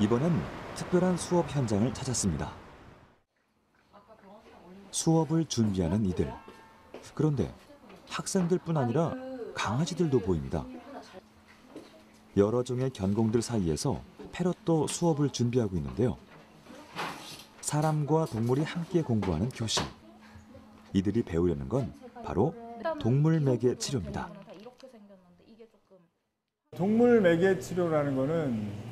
이번엔 특별한 수업 현장을 찾았습니다. 수업을 준비하는 이들. 그런데 학생들뿐 아니라 강아지들도 보입니다. 여러 종의 견공들 사이에서 패럿도 수업을 준비하고 있는데요. 사람과 동물이 함께 공부하는 교실. 이들이 배우려는 건 바로 동물 매개 치료입니다. 동물 매개 치료라는 거는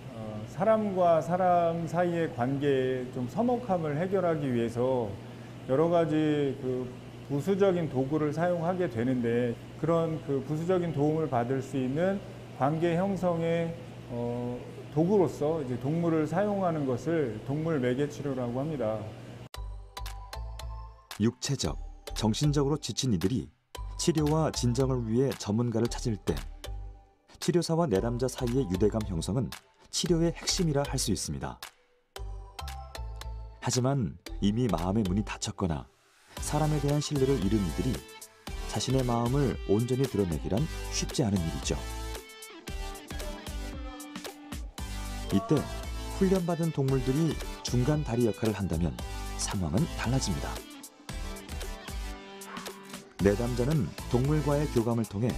사람과 사람 사이의 관계에 좀 서먹함을 해결하기 위해서 여러 가지 부수적인 도구를 사용하게 되는데, 그런 부수적인 도움을 받을 수 있는 관계 형성의 도구로서 이제 동물을 사용하는 것을 동물 매개 치료라고 합니다. 육체적, 정신적으로 지친 이들이 치료와 진정을 위해 전문가를 찾을 때 치료사와 내담자 사이의 유대감 형성은 치료의 핵심이라 할 수 있습니다. 하지만 이미 마음의 문이 닫혔거나 사람에 대한 신뢰를 잃은 이들이 자신의 마음을 온전히 드러내기란 쉽지 않은 일이죠. 이때 훈련받은 동물들이 중간 다리 역할을 한다면 상황은 달라집니다. 내담자는 동물과의 교감을 통해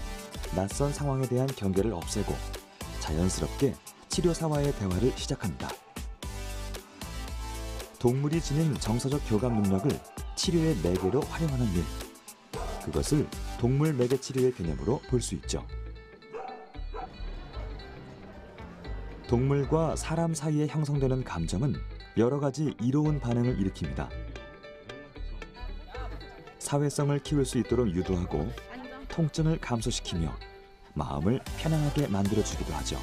낯선 상황에 대한 경계를 없애고 자연스럽게 치료사와의 대화를 시작합니다. 동물이 지닌 정서적 교감 능력을 치료의 매개로 활용하는 일. 그것을 동물 매개 치료의 개념으로 볼 수 있죠. 동물과 사람 사이에 형성되는 감정은 여러 가지 이로운 반응을 일으킵니다. 사회성을 키울 수 있도록 유도하고 통증을 감소시키며 마음을 편안하게 만들어주기도 하죠.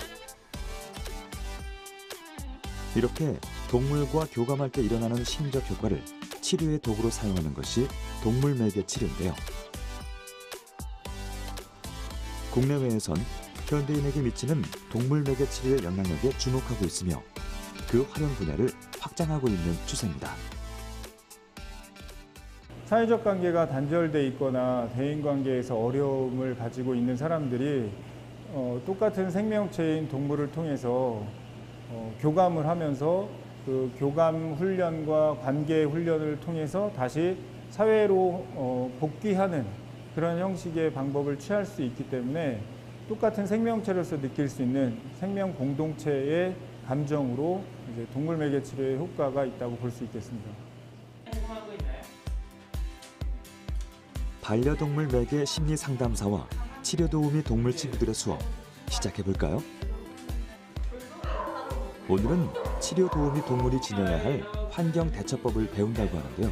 이렇게 동물과 교감할 때 일어나는 심리적 효과를 치료의 도구로 사용하는 것이 동물 매개 치료인데요. 국내외에선 현대인에게 미치는 동물 매개 치료의 영향력에 주목하고 있으며 그 활용 분야를 확장하고 있는 추세입니다. 사회적 관계가 단절돼 있거나 대인관계에서 어려움을 가지고 있는 사람들이 똑같은 생명체인 동물을 통해서 교감을 하면서 그 교감 훈련과 관계 훈련을 통해서 다시 사회로 복귀하는 그런 형식의 방법을 취할 수 있기 때문에 똑같은 생명체로서 느낄 수 있는 생명 공동체의 감정으로 이제 동물 매개 치료의 효과가 있다고 볼 수 있겠습니다. 반려동물 매개 심리 상담사와 치료 도우미 동물 친구들의 수업 시작해 볼까요? 오늘은 치료 도우미 동물이 지녀야 할 환경 대처법을 배운다고 하는데요.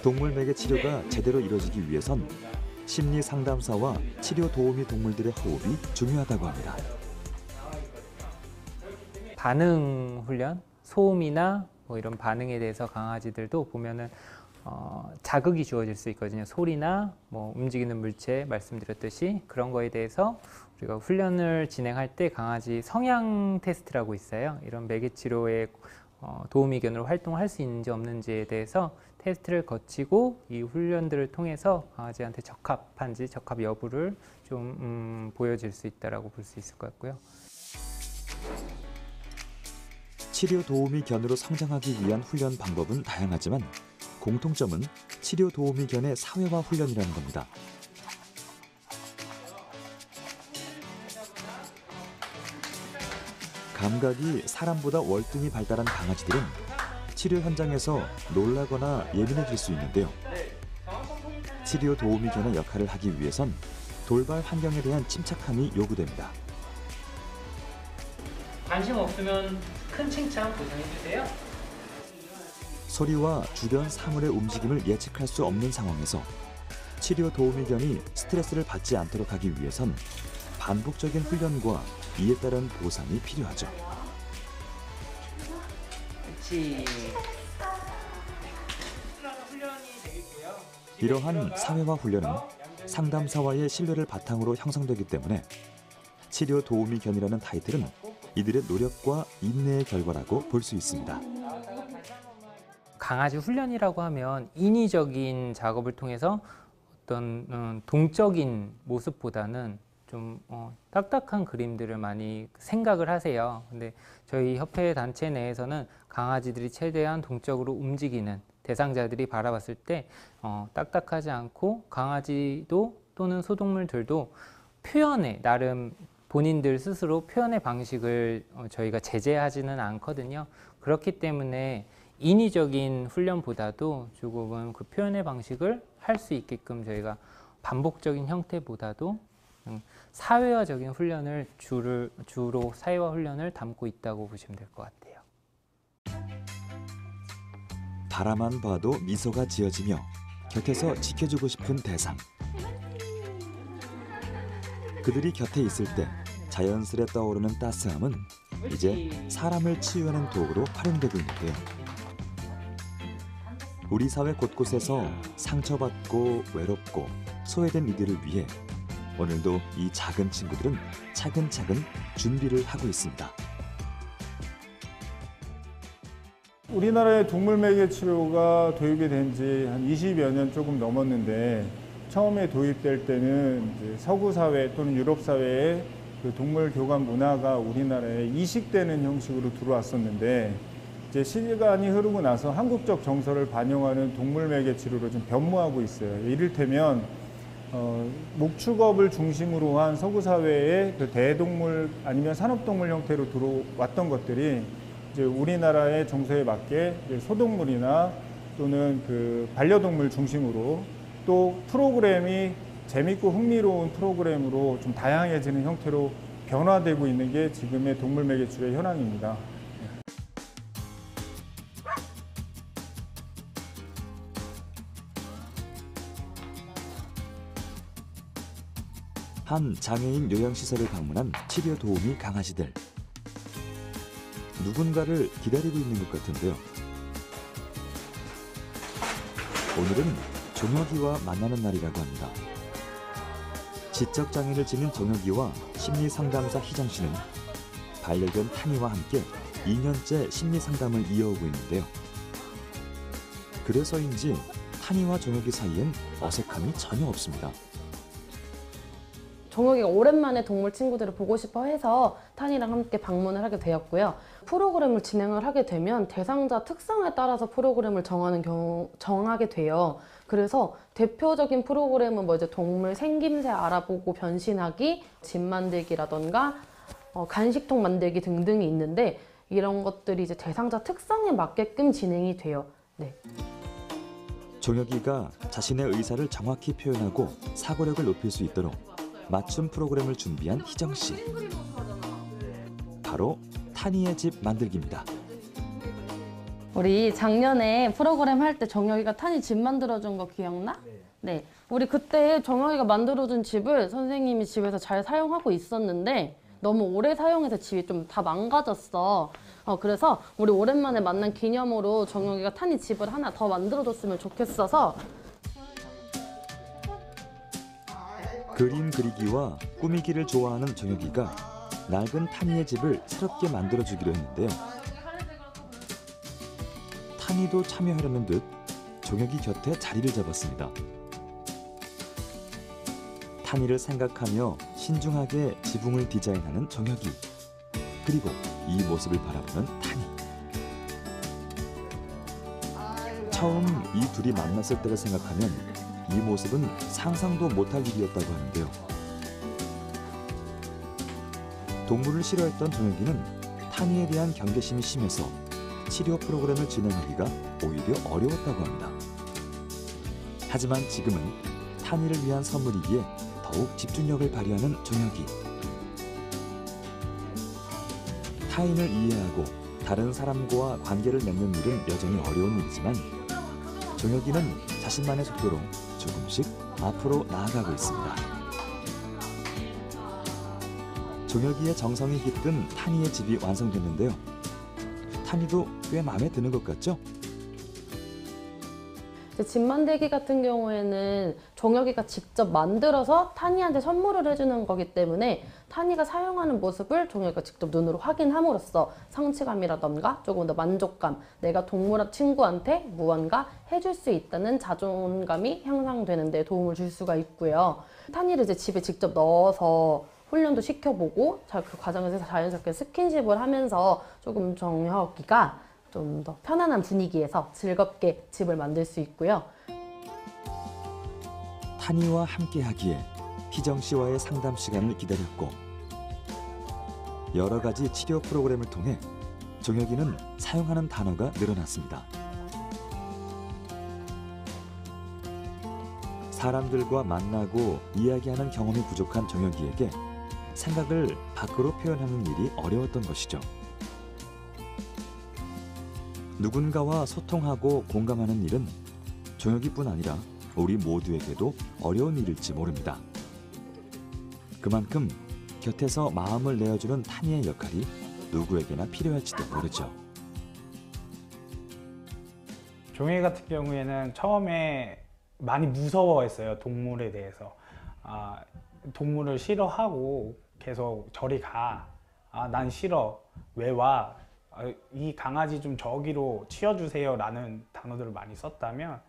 동물 매개 치료가 제대로 이루어지기 위해선 심리 상담사와 치료 도우미 동물들의 호흡이 중요하다고 합니다. 반응 훈련, 소음이나 뭐 이런 반응에 대해서 강아지들도 보면은 자극이 주어질 수 있거든요. 소리나 뭐 움직이는 물체 말씀드렸듯이 그런 거에 대해서 우리가 훈련을 진행할 때 강아지 성향 테스트라고 있어요. 이런 매개 치료에 도우미견으로 활동할 수 있는지 없는지에 대해서 테스트를 거치고 이 훈련들을 통해서 강아지한테 적합한지 적합 여부를 좀 보여줄 수 있다라고 볼 수 있을 것 같고요. 치료 도우미 견으로 성장하기 위한 훈련 방법은 다양하지만 공통점은 치료 도우미 견의 사회화 훈련이라는 겁니다. 감각이 사람보다 월등히 발달한 강아지들은 치료 현장에서 놀라거나 예민해질 수 있는데요. 치료 도우미 견의 역할을 하기 위해선 돌발 환경에 대한 침착함이 요구됩니다. 관심 없으면 큰 칭찬 보상해주세요. 소리와 주변 사물의 움직임을 예측할 수 없는 상황에서 치료 도우미 견이 스트레스를 받지 않도록 하기 위해선 반복적인 훈련과 이에 따른 보상이 필요하죠. 그렇지. 이러한 사회화 훈련은 상담사와의 신뢰를 바탕으로 형성되기 때문에 치료 도우미 견이라는 타이틀은 이들의 노력과 인내의 결과라고 볼 수 있습니다. 강아지 훈련이라고 하면 인위적인 작업을 통해서 어떤 동적인 모습보다는 좀 딱딱한 그림들을 많이 생각을 하세요. 근데 저희 협회 단체 내에서는 강아지들이 최대한 동적으로 움직이는 대상자들이 바라봤을 때 딱딱하지 않고 강아지도 또는 소동물들도 표현에 나름 본인들 스스로 표현의 방식을 저희가 제재하지는 않거든요. 그렇기 때문에 인위적인 훈련보다도 조금은 그 표현의 방식을 할 수 있게끔 저희가 반복적인 형태보다도 사회화적인 훈련을 주로 사회화 훈련을 담고 있다고 보시면 될 것 같아요. 바라만 봐도 미소가 지어지며 곁에서 지켜주고 싶은 대상. 그들이 곁에 있을 때 자연스레 떠오르는 따스함은 이제 사람을 치유하는 도구로 활용되고 있는데요. 우리 사회 곳곳에서 상처받고 외롭고 소외된 이들을 위해 오늘도 이 작은 친구들은 차근차근 준비를 하고 있습니다. 우리나라의 동물매개 치료가 도입이 된 지 한 20여 년 조금 넘었는데 처음에 도입될 때는 이제 서구 사회 또는 유럽 사회의 그 동물 교감 문화가 우리나라에 이식되는 형식으로 들어왔었는데 이제 시간이 흐르고 나서 한국적 정서를 반영하는 동물매개 치료로 좀 변모하고 있어요. 이를테면 목축업을 중심으로 한 서구 사회의 그 대동물 아니면 산업동물 형태로 들어왔던 것들이 이제 우리나라의 정서에 맞게 이제 소동물이나 또는 그 반려동물 중심으로 또 프로그램이 재밌고 흥미로운 프로그램으로 좀 다양해지는 형태로 변화되고 있는 게 지금의 동물매개 치료의 현황입니다. 한 장애인 요양시설을 방문한 치료 도우미 강아지들. 누군가를 기다리고 있는 것 같은데요. 오늘은 종혁이와 만나는 날이라고 합니다. 지적장애를 지닌 종혁이와 심리상담사 희정씨는 반려견 타니와 함께 2년째 심리상담을 이어오고 있는데요. 그래서인지 타니와 종혁이 사이엔 어색함이 전혀 없습니다. 종혁이가 오랜만에 동물 친구들을 보고 싶어 해서 탄이랑 함께 방문을 하게 되었고요. 프로그램을 진행을 하게 되면 대상자 특성에 따라서 프로그램을 정하게 돼요. 그래서 대표적인 프로그램은 뭐 이제 동물 생김새 알아보고 변신하기, 집 만들기라던가 간식통 만들기 등등이 있는데 이런 것들이 이제 대상자 특성에 맞게끔 진행이 돼요. 네. 종혁이가 자신의 의사를 정확히 표현하고 사고력을 높일 수 있도록 맞춤 프로그램을 준비한 희정씨. 바로 타니의 집 만들기입니다. 우리 작년에 프로그램 할 때 정혁이가 탄이 집 만들어준 거 기억나? 네. 우리 그때 정혁이가 만들어준 집을 선생님이 집에서 잘 사용하고 있었는데 너무 오래 사용해서 집이 좀 다 망가졌어. 그래서 우리 오랜만에 만난 기념으로 정혁이가 탄이 집을 하나 더 만들어줬으면 좋겠어서 그림 그리기와 꾸미기를 좋아하는 정혁이가 낡은 타니의 집을 새롭게 만들어주기로 했는데요. 타니도 참여하려는 듯 종혁이 곁에 자리를 잡았습니다. 타니를 생각하며 신중하게 지붕을 디자인하는 정혁이. 그리고 이 모습을 바라보는 타니. 처음 이 둘이 만났을 때를 생각하면 이 모습은 상상도 못할 일이었다고 하는데요. 동물을 싫어했던 정혁이는 타니에 대한 경계심이 심해서 치료 프로그램을 진행하기가 오히려 어려웠다고 합니다. 하지만 지금은 타니를 위한 선물이기에 더욱 집중력을 발휘하는 정혁이. 타인을 이해하고 다른 사람과 관계를 맺는 일은 여전히 어려운 일이지만 정혁이는 자신만의 속도로 조금씩 앞으로 나아가고 있습니다. 정혁이의 정성이 깃든 타니의 집이 완성됐는데요. 타니도 꽤 마음에 드는 것 같죠? 집 만들기 같은 경우에는 정혁이가 직접 만들어서 타니한테 선물을 해주는 거기 때문에 타니가 사용하는 모습을 정혁이가 직접 눈으로 확인함으로써 성취감이라던가 조금 더 만족감, 내가 동물 친구한테 무언가 해줄 수 있다는 자존감이 향상되는 데 도움을 줄 수가 있고요. 타니를 이제 집에 직접 넣어서 훈련도 시켜보고 그 과정에서 자연스럽게 스킨십을 하면서 조금 정혁이가 좀 더 편안한 분위기에서 즐겁게 집을 만들 수 있고요. 타니와 함께하기에 희정 씨와의 상담 시간을 기다렸고 여러 가지 치료 프로그램을 통해 정혁이는 사용하는 단어가 늘어났습니다. 사람들과 만나고 이야기하는 경험이 부족한 정혁이에게 생각을 밖으로 표현하는 일이 어려웠던 것이죠. 누군가와 소통하고 공감하는 일은 정혁이뿐 아니라 우리 모두에게도 어려운 일일지 모릅니다. 그만큼 곁에서 마음을 내어주는 타니의 역할이 누구에게나 필요할지도 모르죠. 종혁이 같은 경우에는 처음에 많이 무서워했어요. 동물에 대해서. 동물을 싫어하고 계속 저리 가. 난 싫어. 왜 와? 이 강아지 좀 저기로 치워주세요 라는 단어들을 많이 썼다면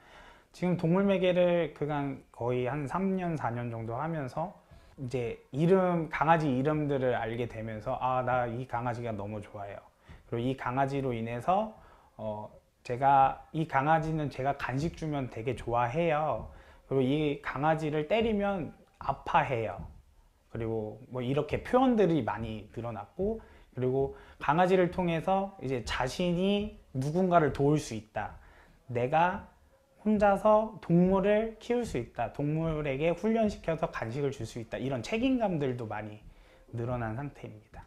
지금 동물 매개를 그간 거의 한 3년, 4년 정도 하면서 이제 강아지 이름들을 알게 되면서 나 이 강아지가 너무 좋아요. 그리고 이 강아지로 인해서 이 강아지는 제가 간식 주면 되게 좋아해요. 그리고 이 강아지를 때리면 아파해요. 그리고 뭐 이렇게 표현들이 많이 늘어났고, 그리고 강아지를 통해서 이제 자신이 누군가를 도울 수 있다. 내가 혼자서 동물을 키울 수 있다. 동물에게 훈련시켜서 간식을 줄 수 있다. 이런 책임감들도 많이 늘어난 상태입니다.